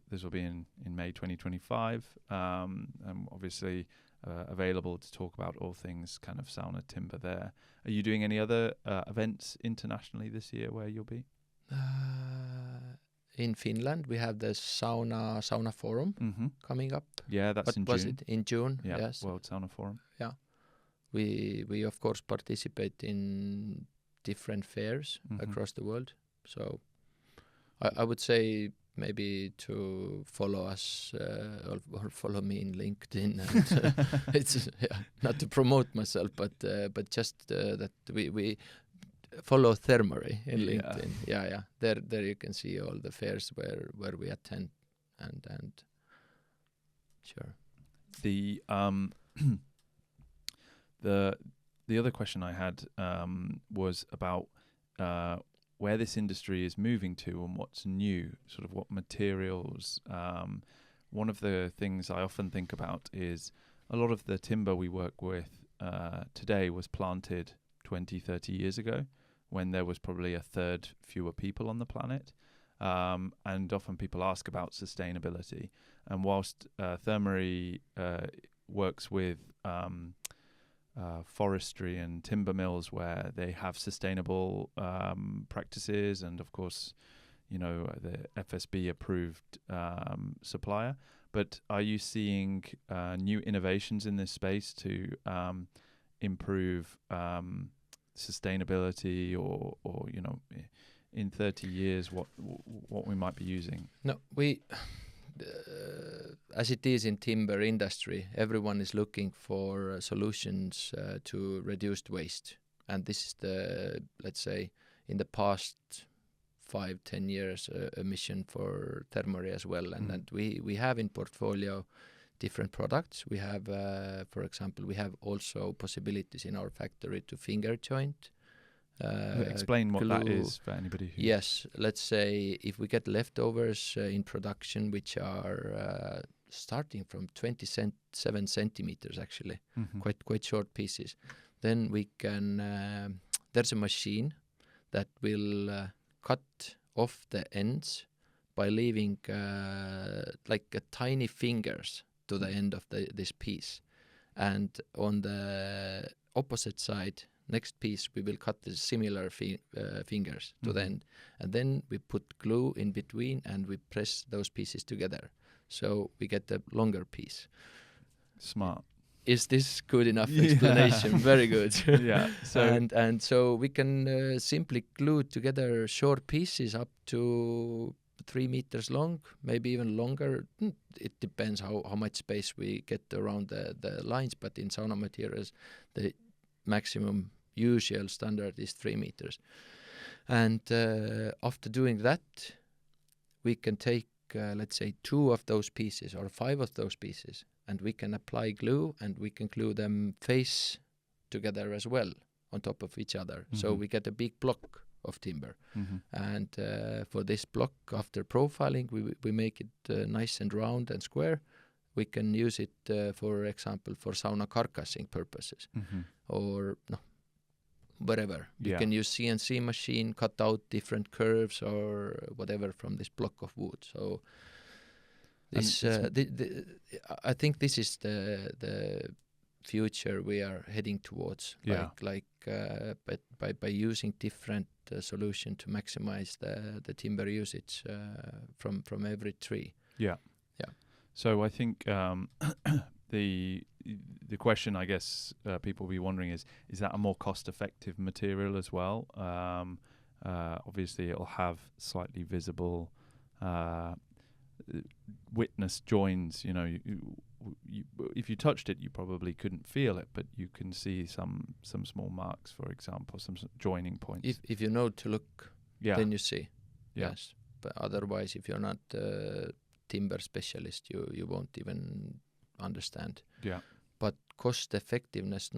this will be in May 2025. And obviously available to talk about all things kind of sauna timber there. Are you doing any other events internationally this year where you'll be? In Finland, we have the sauna forum Mm-hmm. coming up. Yeah, that's What in was June. it? In June, Yeah, yes. World Sauna Forum. We of course participate in different fairs across the world. So I would say maybe to follow us or follow me in LinkedIn. And, it's not to promote myself, but just that we follow Thermory in Yeah. LinkedIn. Yeah. There you can see all the fairs where we attend, and sure. The other question I had was about where this industry is moving to and what's new, sort of what materials. One of the things I often think about is a lot of the timber we work with today was planted 20, 30 years ago, when there was probably a third fewer people on the planet. And often people ask about sustainability. And whilst Thermory works with forestry and timber mills where they have sustainable practices, and of course, the FSB approved supplier. But are you seeing new innovations in this space to improve sustainability, or in 30 years what we might be using? No, we as it is in timber industry, everyone is looking for solutions to reduced waste, and this is let's say in the past 5-10 years a mission for Thermory as well, and we have in portfolio different products. We have for example, we have also possibilities in our factory to finger joint. Explain what that glue. is for anybody who... Yes, let's say if we get leftovers in production which are starting from 27 centimeters actually, quite short pieces, then we can there's a machine that will cut off the ends by leaving like a tiny fingers to the end of this piece, and on the opposite side, next piece, we will cut the similar fingers to the end, and then we put glue in between and we press those pieces together. so we get a longer piece. Smart. Is this good enough explanation? Very good. Yeah. So and so we can simply glue together short pieces up to 3 meters long, maybe even longer. It depends how much space we get around the lines, but in sauna materials, the maximum usual standard is 3 meters. And after doing that, we can take, let's say, 2 of those pieces or 5 of those pieces, and we can apply glue, and we can glue them face together as well on top of each other. So we get a big block of timber. And for this block, after profiling, we make it nice and round and square. We can use it, for example, for sauna carcassing purposes, or whatever. You can use CNC machine, cut out different curves or whatever from this block of wood. So this, I think this is the future we are heading towards. But by using different solution to maximize the timber usage from every tree. Yeah. So I think the question, I guess, people will be wondering is that a more cost-effective material as well? Obviously, it'll have slightly visible witness joins. You know, if you touched it, you probably couldn't feel it, but you can see some small marks, for example, some joining points. If you know to look, then you see. Yeah. Yes, but otherwise, if you're not a timber specialist, you won't even understand. Yeah. But cost effectiveness,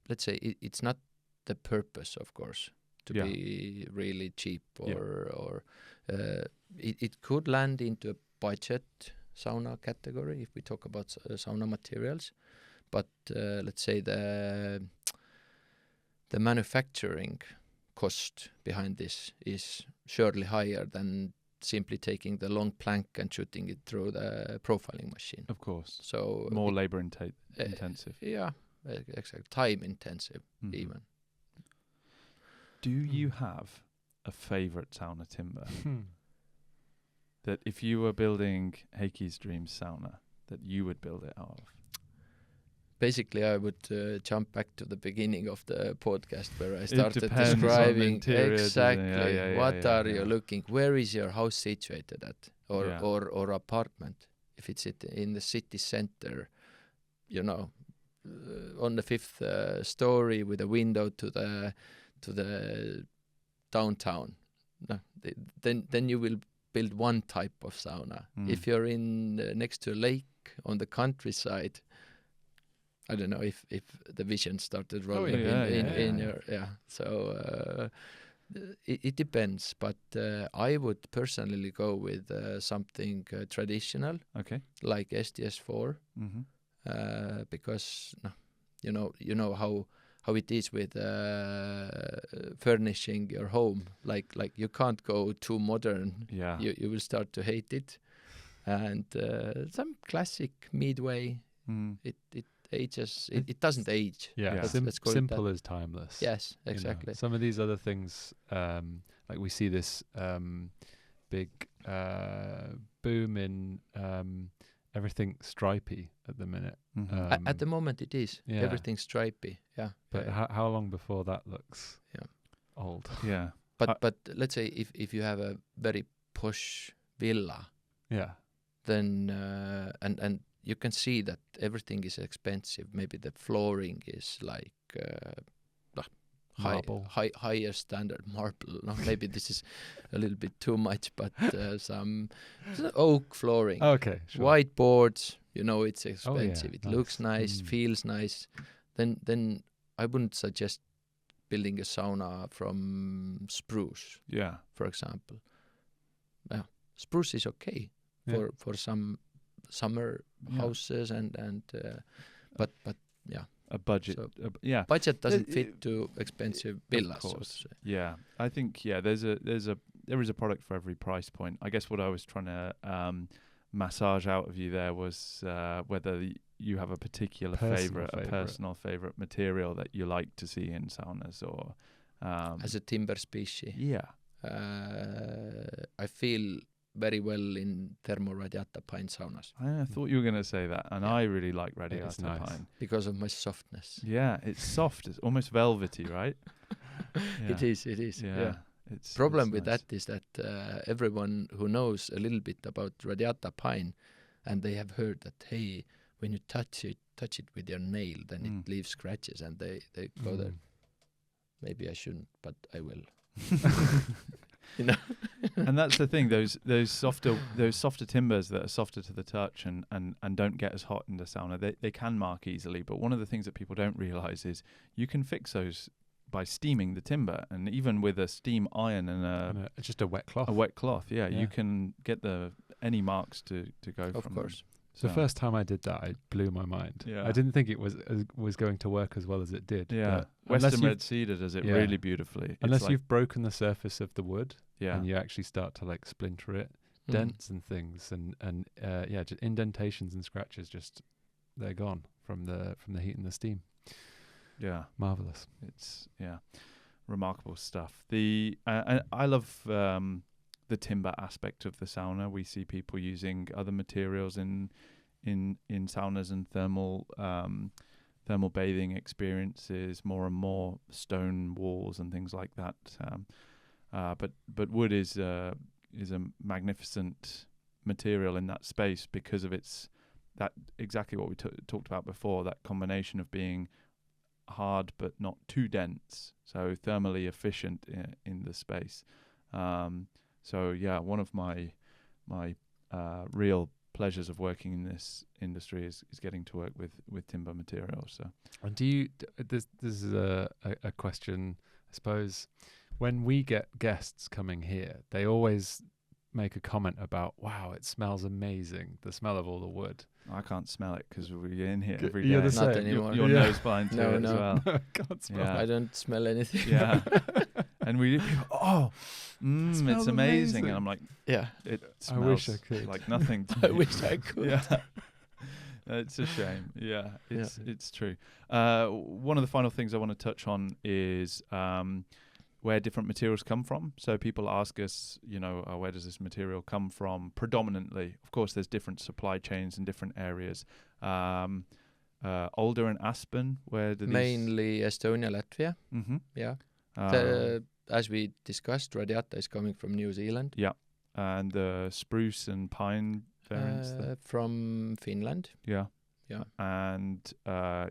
let's say it's not the purpose, of course, to be really cheap, or it could land into a budget sauna category if we talk about sauna materials. But let's say the manufacturing cost behind this is surely higher than simply taking the long plank and shooting it through the profiling machine. Of course. So more labor intensive. Yeah, exactly. Time intensive even. Do you have a favorite sauna timber? That if you were building Heikki's dream sauna, that you would build it out of? Basically, I would jump back to the beginning of the podcast where I started depends on the describing interior, exactly what are you looking, where is your house situated at, or apartment. If it's in the city center, on the 5th story with a window to the downtown, then you will build one type of sauna. If you're in next to a lake on the countryside, I don't know if the vision started rolling in your so it depends, but I would personally go with something traditional, like STS4, because you know how it is with furnishing your home. Like you can't go too modern. You will start to hate it, and some classic midway. It ages. It doesn't age. Simple is timeless. Yes, exactly. Some of these other things, like we see this big boom in everything stripy at the minute. At the moment, it is everything stripy. Yeah. But how long before that looks old? Yeah. But let's say if you have a very posh villa, then and you can see that everything is expensive. Maybe the flooring is like higher standard marble. No, maybe this is a little bit too much, but some oak flooring. Okay, sure. White boards, it's expensive. It nice. looks nice, feels nice. Then I wouldn't suggest building a sauna from spruce. Yeah, for example. Yeah, spruce is okay for some summer houses and but a budget. So budget doesn't fit to expensive villas. So to say. Yeah, I think there is a product for every price point. I guess what I was trying to massage out of you there was whether you have a particular personal favorite material that you like to see in saunas, or as a timber species. Yeah, I feel very well in thermoradiata pine saunas I thought you were going to say that, and Yeah. I really like radiata nice. pine. because of my softness. Yeah, it's soft. It's almost velvety, right? It is. Yeah. It's Problem with nice. that is that everyone who knows a little bit about radiata pine, and they have heard that, hey, when you touch it with your nail, then it leaves scratches, and they go there. Maybe I shouldn't, but I will. You know. And that's the thing. Those softer timbers that are softer to the touch and don't get as hot in the sauna. They can mark easily. But one of the things that people don't realize is you can fix those by steaming the timber, and even with a steam iron and just a wet cloth. a wet cloth, Yeah. you can get any marks to go Of from. course. The first time I did that, it blew my mind. Yeah. I didn't think it was going to work as well as it did. Yeah, but unless Western you've- red cedar does it Yeah. really beautifully. Unless it's like, you've broken the surface of the wood yeah, and you actually start to like splinter it, Mm. dents and things, and just indentations and scratches, they're gone from the heat and the steam. yeah, Marvelous. it's remarkable stuff. I love the timber aspect of the sauna. We see people using other materials in saunas and thermal bathing experiences, more and more stone walls and things like that. But wood is a magnificent material in that space because of that exactly what we talked about before, that combination of being hard but not too dense, so thermally efficient in the space. So yeah, one of my real pleasures of working in this industry is getting to work with timber materials. So, And this is a question, I suppose. When we get guests coming here, they always make a comment about, wow, it smells amazing, the smell of all the wood. I can't smell it because we're in here every day. You're the Not same. anymore. Your Yeah. nose blind to No, it no. as well. No, I can't smell Yeah. I don't smell anything. Yeah. And we it's smells amazing. amazing. And I'm like, Yeah. it I smells wish I could. like nothing to I me. wish I could. Yeah. It's a shame. Yeah, it's true. One of the final things I want to touch on is where different materials come from. So people ask us, where does this material come from? Predominantly, of course, there's different supply chains in different areas. Alder and aspen, where do these... Mainly Estonia, Latvia. Mm-hmm. Yeah. Um, As we discussed, radiata is coming from New Zealand. and the spruce and pine variants. From Finland. Yeah. Yeah. And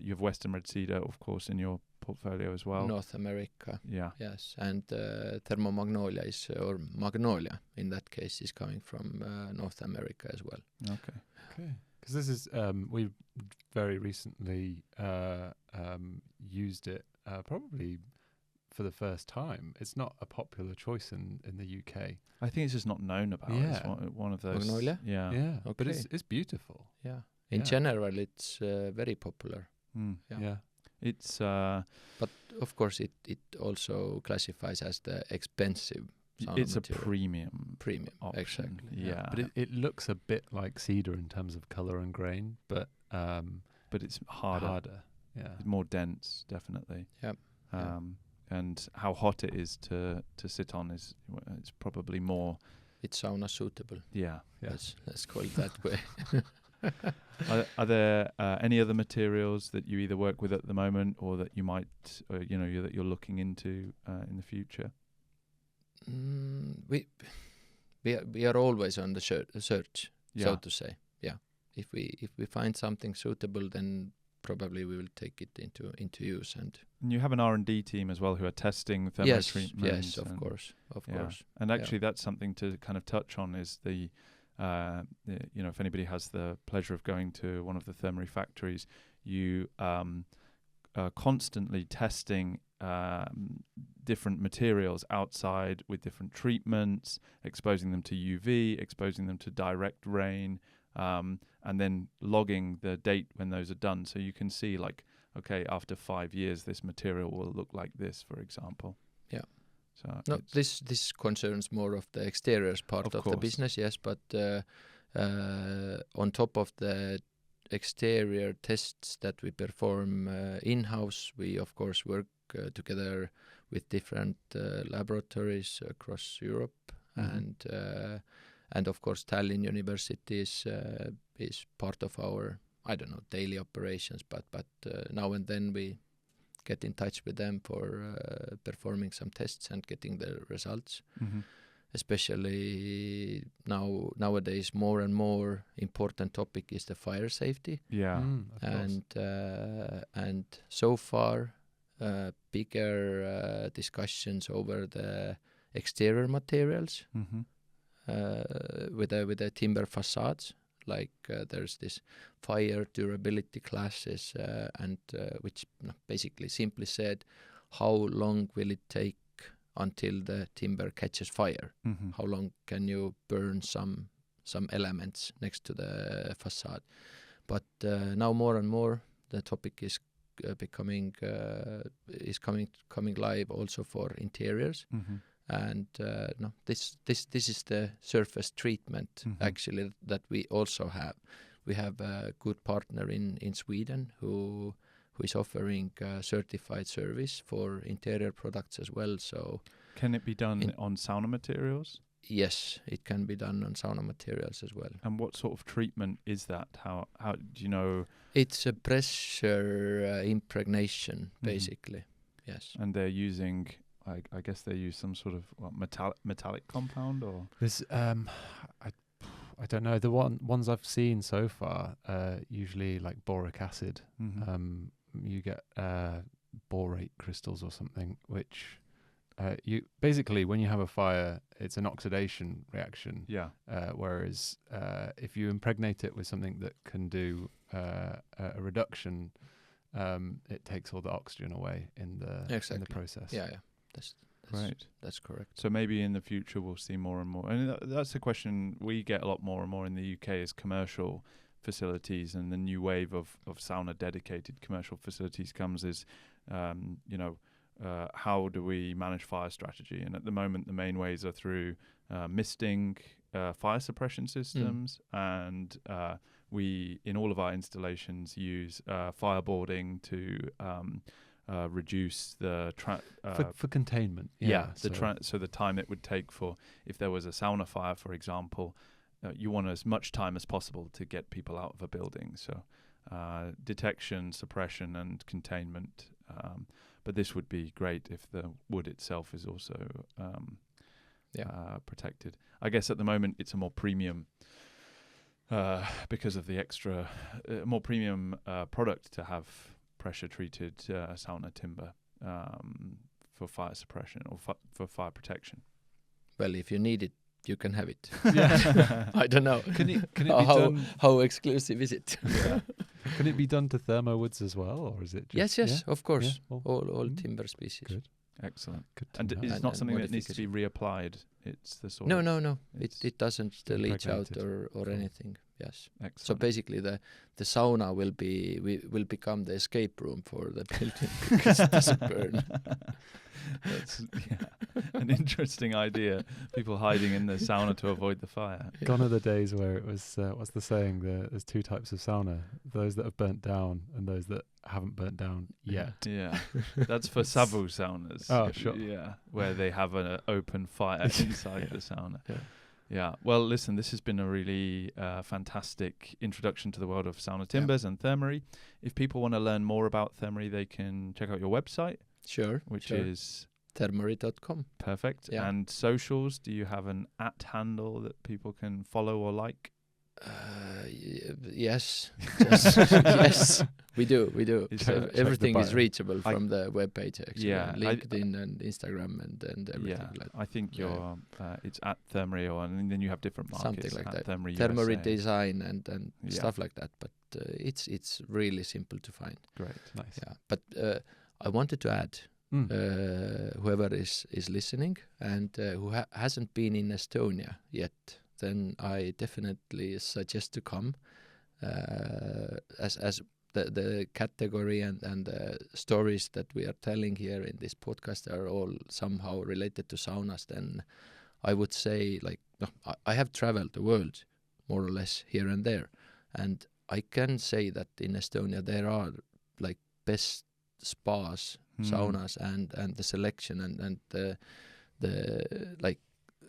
you have Western red cedar, of course, in your portfolio as well. North America. Yeah. Yes, and thermomagnolia or magnolia in that case is coming from North America as well. Okay. Okay. Because this is, we very recently used it probably for the first time. It's not a popular choice in the UK. I think it's just not known about. Yeah. It's one of those. Magnolia? Yeah. Yeah, but Okay. it's beautiful. Yeah. In Yeah. general, it's very popular. Mm. Yeah. It's But of course, it also classifies as the expensive sauna it's material. a premium Premium. option. Exactly. Yeah. But it looks a bit like cedar in terms of colour and grain, but But it's harder. Yeah. It's more dense, definitely. Yep. Yeah. And how hot it is to sit on it's probably more. It's sauna suitable. Yeah. Yeah. Let's call it that way. Are there any other materials that you either work with at the moment, or that you might, that you're looking into in the future? We are always on the search, Yeah. so to say. Yeah. If we find something suitable, then probably we will take it into use. And you have an R&D team as well who are testing thermal treatment. yes, of course. And actually, that's something to kind of touch on is the if anybody has the pleasure of going to one of the Thermory factories, you are constantly testing different materials outside with different treatments, exposing them to UV, exposing them to direct rain, and then logging the date when those are done. So you can see, like, okay, after 5 years, this material will look like this, for example. Yeah. So no, this concerns more of the exteriors part of the business, yes, but on top of the exterior tests that we perform in-house, we of course work together with different laboratories across Europe, Mm-hmm. and of course Tallinn University is part of our, I don't know, daily operations, but now and then we get in touch with them for performing some tests and getting the results. Mm-hmm. Especially nowadays, more and more important topic is the fire safety. Yeah. And so far, bigger discussions over the exterior materials Mm-hmm. with the timber facades. Like there's this fire durability classes, and which basically simply said, how long will it take until the timber catches fire? Mm-hmm. How long can you burn some elements next to the facade? But now more and more the topic is coming live also for interiors. Mm-hmm. And this is the surface treatment actually that we also have. We have a good partner in Sweden who is offering certified service for interior products as well. So can it be done on sauna materials? Yes, it can be done on sauna materials as well. And what sort of treatment is that? How do you know? It's a pressure impregnation, basically. Yes. And they're using, I guess they use some sort of metallic compound, or this. I don't know. The ones I've seen so far, usually like boric acid. Mm-hmm. You get borate crystals or something, which you basically, when you have a fire, it's an oxidation reaction. Yeah. Whereas if you impregnate it with something that can do a reduction, it takes all the oxygen away in the process. Yeah. That's correct. So maybe in the future we'll see more and more. And that's a question we get a lot more and more in the UK is commercial facilities, and the new wave of sauna dedicated commercial facilities comes is, how do we manage fire strategy? And at the moment, the main ways are through misting, fire suppression systems, and we, in all of our installations, use fireboarding to reduce the for containment. So the time it would take for, if there was a sauna fire, for example, you want as much time as possible to get people out of a building. So detection, suppression, and containment. But this would be great if the wood itself is also protected. I guess at the moment it's a more premium, because of the extra, more premium product to have pressure-treated sauna timber for fire suppression or for fire protection. Well, if you need it, you can have it. Yeah. I don't know. Can it be done? How exclusive is it? Yeah. Can it be done to thermo woods as well, or is it just... Yes, of course. Yeah, all timber species. Good. Excellent. Good to And know. it's not something that needs to be reapplied. It's the sort No. of... It doesn't leach out impregnated. or anything. Yes. Excellent. So basically, the sauna will become the escape room for the building because it doesn't burn. That's an interesting idea. People hiding in the sauna to avoid the fire. Gone are the days where it was, what's the saying? There's two types of sauna: those that have burnt down and those that haven't burnt down yet. Yeah, that's for savu saunas. Oh, sure. Yeah, where they have an open fire inside the sauna. Yeah. Yeah. Well, listen, this has been a really fantastic introduction to the world of sauna timbers and Thermory. If people want to learn more about Thermory, they can check out your website. Sure. Which is Thermory.com. Perfect. Yeah. And socials, do you have an @ handle that people can follow or like? Yes. Yes, we do. So everything is reachable from the webpage, actually. Yeah, LinkedIn and Instagram and everything. Yeah, I think it's at Thermory, and then you have different markets. Something like that. Thermory Thermory design and stuff like that. But it's really simple to find. Great. Nice. Yeah. But I wanted to add, whoever is listening and who hasn't been in Estonia yet, then I definitely suggest to come, as the category and the stories that we are telling here in this podcast are all somehow related to saunas. Then I would say, I have traveled the world more or less here and there, and I can say that in Estonia there are best spas, saunas, and the selection and the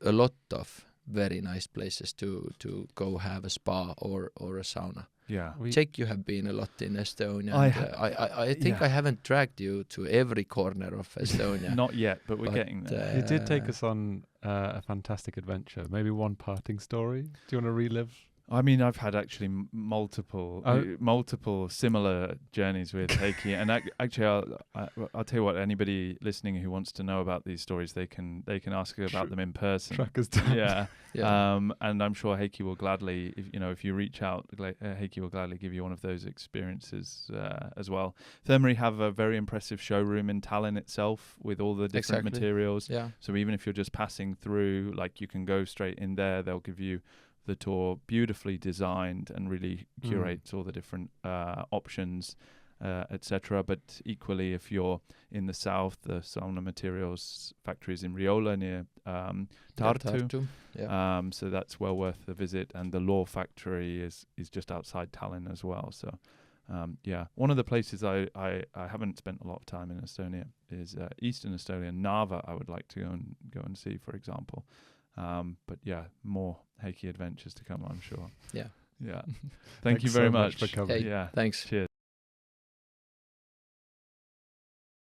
a lot of very nice places to go have a spa or a sauna. Yeah. Czech, you have been a lot in Estonia. I think yeah. I haven't dragged you to every corner of Estonia. Not yet, but we're getting there. You did take us on a fantastic adventure. Maybe one parting story. Do you want to relive? I mean, I've had actually multiple similar journeys with Heikki, and actually, I'll tell you what. Anybody listening who wants to know about these stories, they can ask about them in person. Track us down. Yeah. Yeah. And I'm sure Heikki will gladly, if you reach out, Heikki will gladly give you one of those experiences as well. Thermory have a very impressive showroom in Tallinn itself with all the different materials. Yeah. So even if you're just passing through, like you can go straight in there. They'll give you the tour, beautifully designed and really curates all the different options, etc. But equally, if you're in the south, the sauna materials factory is in Riola near Tartu. Yeah. So that's well worth the visit. And the law factory is just outside Tallinn as well. So one of the places I haven't spent a lot of time in Estonia is Eastern Estonia. Narva I would like to go and see, for example. But yeah, more Heikki adventures to come, I'm sure. Yeah. Thank you very much for coming. Hey, thanks. Cheers.